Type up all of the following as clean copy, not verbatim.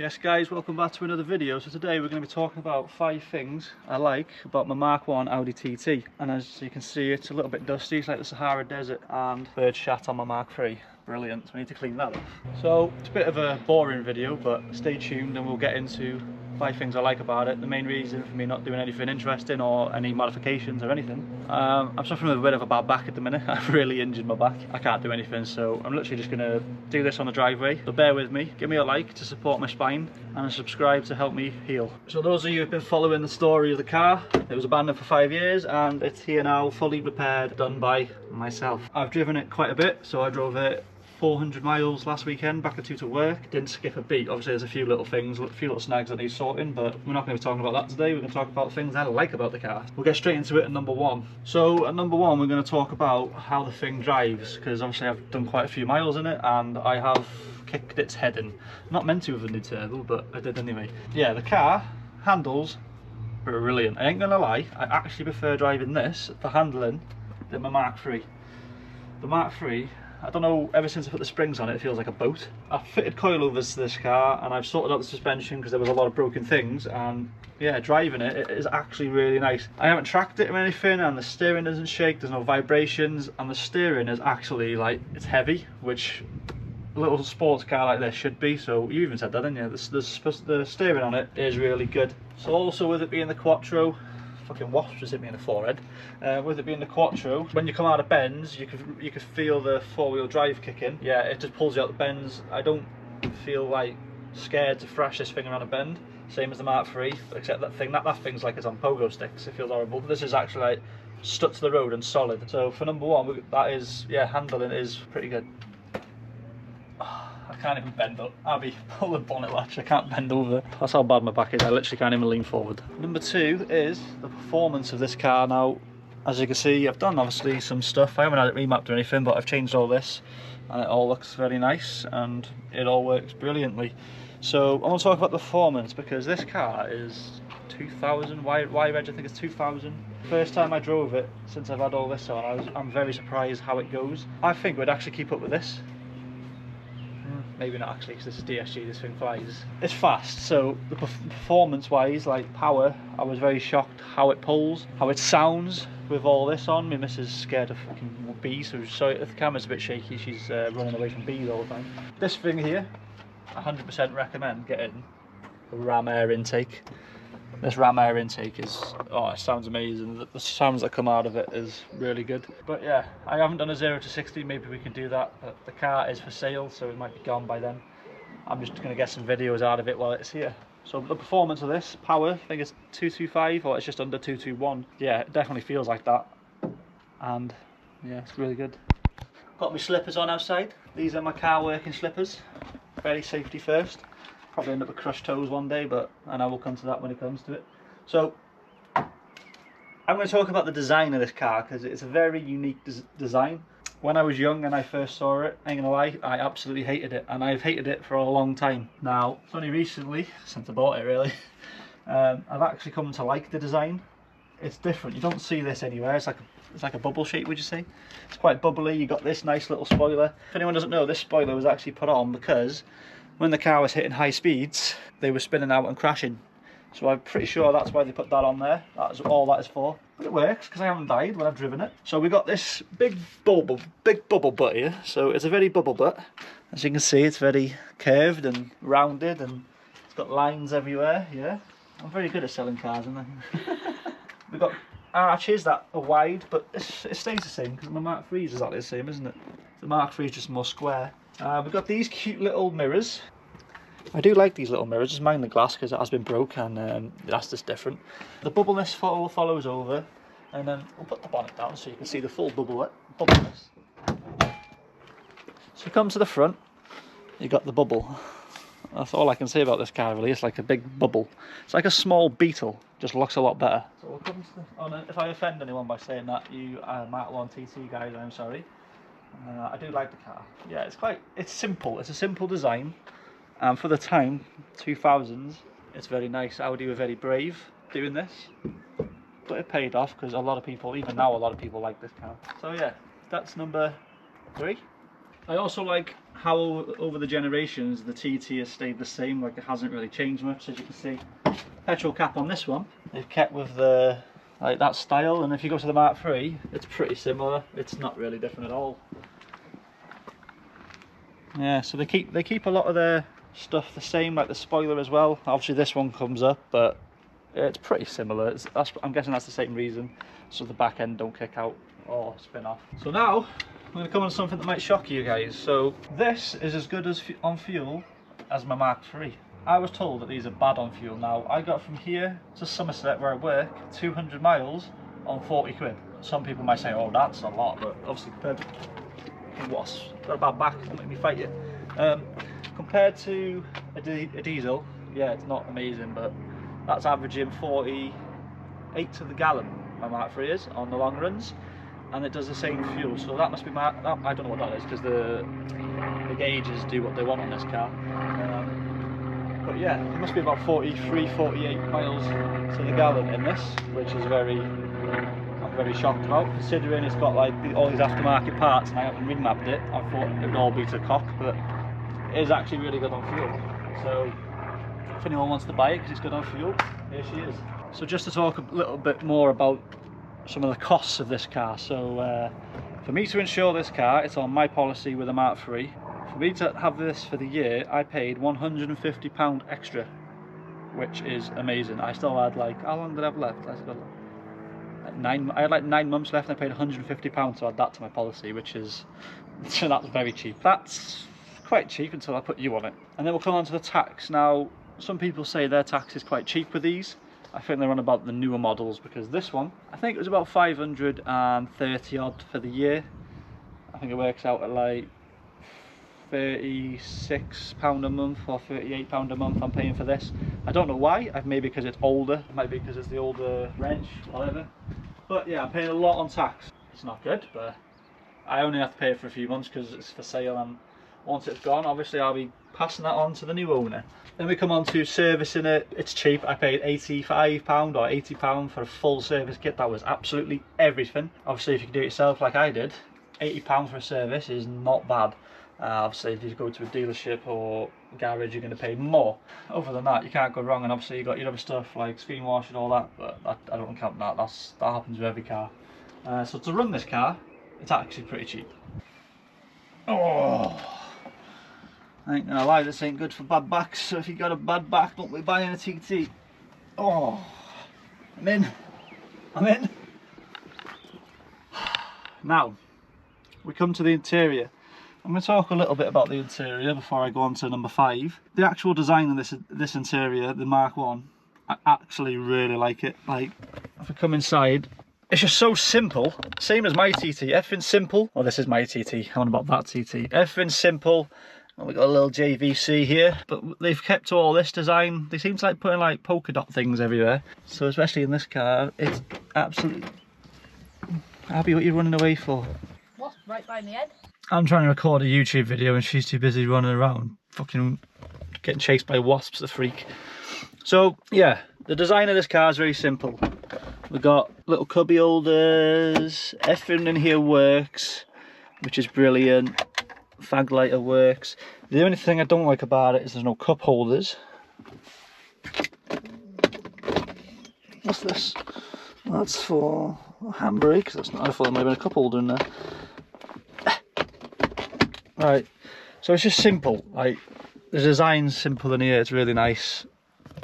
Yes guys, welcome back to another video. So today we're going to be talking about 5 things I like about my Mark 1 Audi TT. And as you can see, it's a little bit dusty, it's like the Sahara Desert, and bird shat on my Mark 3. Brilliant, so we need to clean that off. So it's a bit of a boring video, but stay tuned and we'll get into 5 things I like about it. The main reason for me not doing anything interesting or any modifications or anything. I'm suffering with a bit of a bad back at the minute. I've really injured my back. I can't do anything, so I'm literally just going to do this on the driveway. So bear with me, give me a like to support my spine and subscribe to help me heal. So those of you who've been following the story of the car, it was abandoned for 5 years and it's here now, fully repaired, done by myself. I've driven it quite a bit, so I drove it 400 miles last weekend back to work. Didn't skip a beat. Obviously there's a few little things, a few little snags that need sorting, but we're not going to be talking about that today. We're going to talk about things I like about the car. We'll get straight into it at number 1. So at number 1 we're going to talk about how the thing drives, because obviously I've done quite a few miles in it and I have kicked its head in. Not meant to with a new turbo, but I did anyway. Yeah, the car handles brilliant. I ain't gonna lie, I actually prefer driving this for handling than my Mark 3. The Mark 3, I don't know, ever since I put the springs on it, it feels like a boat. I've fitted coilovers to this car and I've sorted out the suspension because there was a lot of broken things, and yeah, driving it is actually really nice. I haven't tracked it or anything, and the steering doesn't shake, there's no vibrations, and the steering is actually like, it's heavy, which a little sports car like this should be. So you even said that, didn't you? The steering on it is really good. So also with it being the Quattro, fucking wasp just hit me in the forehead. With it being the Quattro, when you come out of bends, you could feel the 4-wheel drive kick in. Yeah, it just pulls you out the bends. I don't feel like scared to thrash this thing around a bend. Same as the Mark 3, except that thing's like it's on pogo sticks. It feels horrible. But this is actually like stuck to the road and solid. So for number 1, that is, yeah, handling is pretty good. I can't even bend up. Abby, pull the bonnet latch, I can't bend over. That's how bad my back is, I literally can't even lean forward. Number 2 is the performance of this car. Now, as you can see, I've done obviously some stuff. I haven't had it remapped or anything, but I've changed all this and it all looks very nice and it all works brilliantly. So I want to talk about the performance because this car is 2000, Y-Reg I think it's 2000. First time I drove it since I've had all this on, I'm very surprised how it goes. I think we'd actually keep up with this. Maybe not actually, because this is DSG, this thing flies. It's fast, so the performance wise, like power, I was very shocked how it pulls, how it sounds with all this on. My missus is scared of fucking bees, so sorry if the camera's a bit shaky, she's running away from bees all the time. This thing here, 100% recommend getting the ram air intake. This ram air intake is, oh, it sounds amazing. The sounds that come out of it is really good. But yeah, I haven't done a 0 to 60, maybe we can do that. But the car is for sale, so it might be gone by then. I'm just going to get some videos out of it while it's here. So the performance of this, power, I think it's 225 or it's just under 221. Yeah, it definitely feels like that. And yeah, it's really good. Got my slippers on outside. These are my car working slippers. Very safety first. Probably end up with crushed toes one day, but I know we'll come to that when it comes to it. So I'm going to talk about the design of this car because it's a very unique design. When I was young and I first saw it, I ain't gonna lie, I absolutely hated it, and I've hated it for a long time. Now, it's only recently, since I bought it really, I've actually come to like the design. It's different, you don't see this anywhere. It's like a bubble shape, would you say? It's quite bubbly. You got this nice little spoiler. If anyone doesn't know, this spoiler was actually put on because when the car was hitting high speeds, they were spinning out and crashing. So I'm pretty sure that's why they put that on there. That's all that is for. But it works because I haven't died when I've driven it. So we got this big bubble butt here. So it's a very bubble butt. As you can see, it's very curved and rounded and it's got lines everywhere. Yeah, I'm very good at selling cars, aren't I? We've got arches that are wide, but it stays the same because my Mark 3 is exactly the same, isn't it? The Mark 3 is just more square. We've got these cute little mirrors. I do like these little mirrors, just mind the glass because it has been broke and that's just different. The bubbleness follows over, and then we'll put the bonnet down so you can see the full bubbleness. So you come to the front, you got the bubble. That's all I can say about this car really. It's like a big bubble. It's like a small Beetle, just looks a lot better. So we'll come to if I offend anyone by saying that, you Mark 1 TT guys, I'm sorry. I do like the car. Yeah, it's simple. It's a simple design. And for the time, 2000s, it's very nice. Audi were very brave doing this. But it paid off because a lot of people, even now, a lot of people like this car. So yeah, that's number 3. I also like how over the generations the TT has stayed the same, like it hasn't really changed much. As you can see, petrol cap on this one, they've kept with the like that style, and if you go to the Mark III, it's pretty similar. It's not really different at all. Yeah, so they keep a lot of their stuff the same, like the spoiler as well. Obviously this one comes up, but it's pretty similar. I'm guessing that's the same reason, so the back end don't kick out or spin off. So now I'm going to come on to something that might shock you guys. So this is as good as on fuel as my Mark III. I was told that these are bad on fuel. Now I got from here to Somerset where I work 200 miles on 40 quid. Some people might say, oh that's a lot, but obviously compared to what's got a bad back, don't make me fight you. Compared to a diesel, yeah, it's not amazing, but that's averaging 48 to the gallon, my Mark III is, on the long runs, and it does the same fuel, so that must be I don't know what that is, because the gauges do what they want on this car. But yeah, it must be about 43, 48 miles to the gallon in this, which is I'm very shocked about, considering it's got like all these aftermarket parts and I haven't remapped it. I thought it would all be to cock, but it is actually really good on fuel. So if anyone wants to buy it because it's good on fuel, here she is. So just to talk a little bit more about some of the costs of this car. So for me to insure this car, it's on my policy with a Mark III. For me to have this for the year, I paid £150 extra, which is amazing. I still had like, how long did I have left? I had like 9 months left, and I paid £150 to add that to my policy, which is, that's very cheap. That's quite cheap until I put you on it. And then we'll come on to the tax. Now, some people say their tax is quite cheap with these. I think they're on about the newer models, because this one, I think it was about 530 odd for the year. I think it works out at like £36 a month or £38 a month I'm paying for this. I don't know why, maybe because it's older, maybe because it's the older wrench, whatever. But yeah, I'm paying a lot on tax. It's not good, but I only have to pay it for a few months because it's for sale, and once it's gone, obviously I'll be passing that on to the new owner. Then we come on to servicing it. It's cheap. I paid £85 or £80 for a full service kit. That was absolutely everything. Obviously if you can do it yourself like I did, £80 for a service is not bad. Obviously if you go to a dealership or garage, you're going to pay more. Other than that, you can't go wrong, and obviously you got your other stuff like screen wash and all that, but I don't count that. That happens with every car. So to run this car, it's actually pretty cheap. Oh, I ain't gonna lie, this ain't good for bad backs, so if you got a bad back, don't be buying a TT. Oh, I'm in. Now, we come to the interior. I'm going to talk a little bit about the interior before I go on to number 5. The actual design of this interior, the Mark 1, I actually really like it. Like, if I come inside, it's just so simple. Same as my TT, everything's simple. Oh, this is my TT, I'm on about that TT. Everything's simple. We've got a little JVC here, but they've kept all this design. They seem to like putting like polka dot things everywhere. So especially in this car, it's absolutely... Abby, what are you running away for? What? Right by my head? I'm trying to record a YouTube video and she's too busy running around, fucking getting chased by wasps, the freak. So yeah, the design of this car is very simple. We've got little cubby holders, everything in here works, which is brilliant. Fag lighter works. The only thing I don't like about it is there's no cup holders. What's this? That's for handbrake. That's not. I thought there might have been a cup holder in there. Right, so it's just simple. Like, the design's simple in here. It's really nice.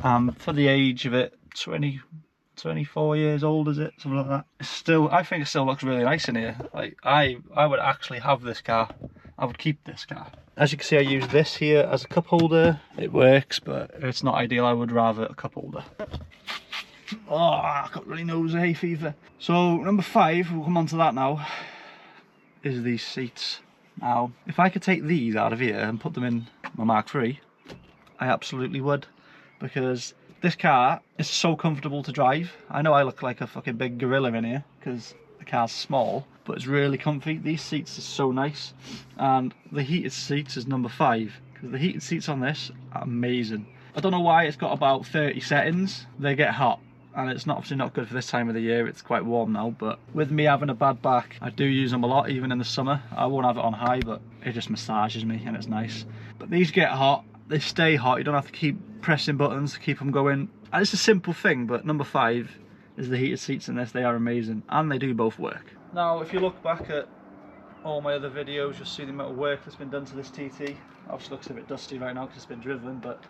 For the age of it, 24 years old, is it? Something like that. It's still, I think it still looks really nice in here. Like, I would actually have this car. I would keep this car. As you can see, I use this here as a cup holder. It works, but it's not ideal. I would rather a cup holder. Oh, I got really nose hay fever. So number 5, we'll come on to that now, is these seats. Now, if I could take these out of here and put them in my Mark III, I absolutely would, because this car is so comfortable to drive. I know I look like a fucking big gorilla in here because the car's small, but it's really comfy. These seats are so nice, and the heated seats is number 5, because the heated seats on this are amazing. I don't know why it's got about 30 settings. They get hot and it's not obviously not good for this time of the year. It's quite warm now, but with me having a bad back, I do use them a lot, even in the summer. I won't have it on high, but it just massages me and it's nice. But these get hot, they stay hot, you don't have to keep pressing buttons to keep them going. And it's a simple thing, but number 5 is the heated seats in this. They are amazing, and they do both work. Now, if you look back at all my other videos, you'll see the amount of work that's been done to this TT. Obviously looks a bit dusty right now because it's been driven, but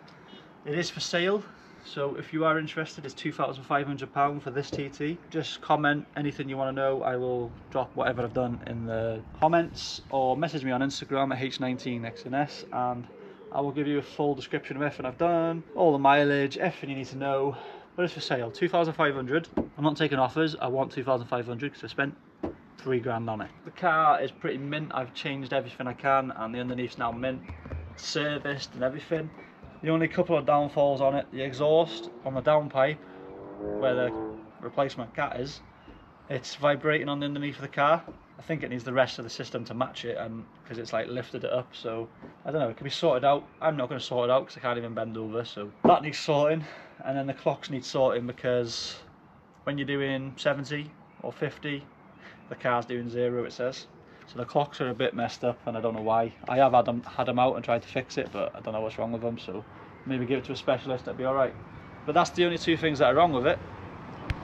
it is for sale. So if you are interested, it's £2,500 for this TT. Just comment anything you want to know. I will drop whatever I've done in the comments, or message me on Instagram at h19xns, and I will give you a full description of everything I've done, all the mileage, everything you need to know. But it's for sale, 2,500. I'm not taking offers. I want 2,500 because I spent £3 on it. The car is pretty mint. I've changed everything I can, and the underneath's now mint, serviced and everything. The only couple of downfalls on it, the exhaust on the downpipe, where the replacement cat is, it's vibrating on the underneath of the car. I think it needs the rest of the system to match it, and because it's like lifted it up, so I don't know, it can be sorted out. I'm not going to sort it out because I can't even bend over, so that needs sorting. And then the clocks need sorting, because when you're doing 70 or 50, the car's doing 0, it says. So the clocks are a bit messed up, and I don't know why. I have had them out and tried to fix it, but I don't know what's wrong with them, so maybe give it to a specialist, that'd be alright. But that's the only 2 things that are wrong with it,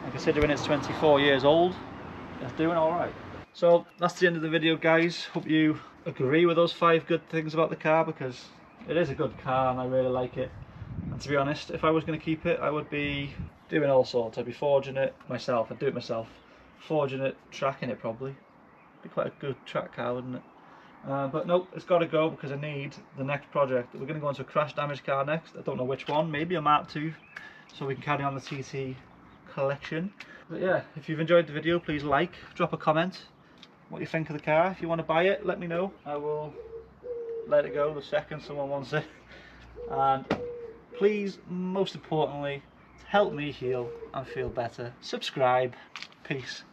and considering it's 24 years old, it's doing alright. So that's the end of the video, guys. Hope you agree with those 5 good things about the car, because it is a good car and I really like it. And to be honest, if I was going to keep it, I would be doing all sorts. I'd be forging it myself, I'd do it myself. Forging it, tracking it probably. Be quite a good track car, wouldn't it? But no, it's got to go because I need the next project. We're going to go into a crash damage car next. I don't know which one, maybe a Mark II, so we can carry on the TT collection. But yeah, if you've enjoyed the video, please like, drop a comment what you think of the car. If you want to buy it, let me know. I will let it go the second someone wants it. And please, most importantly, help me heal and feel better, subscribe. Peace.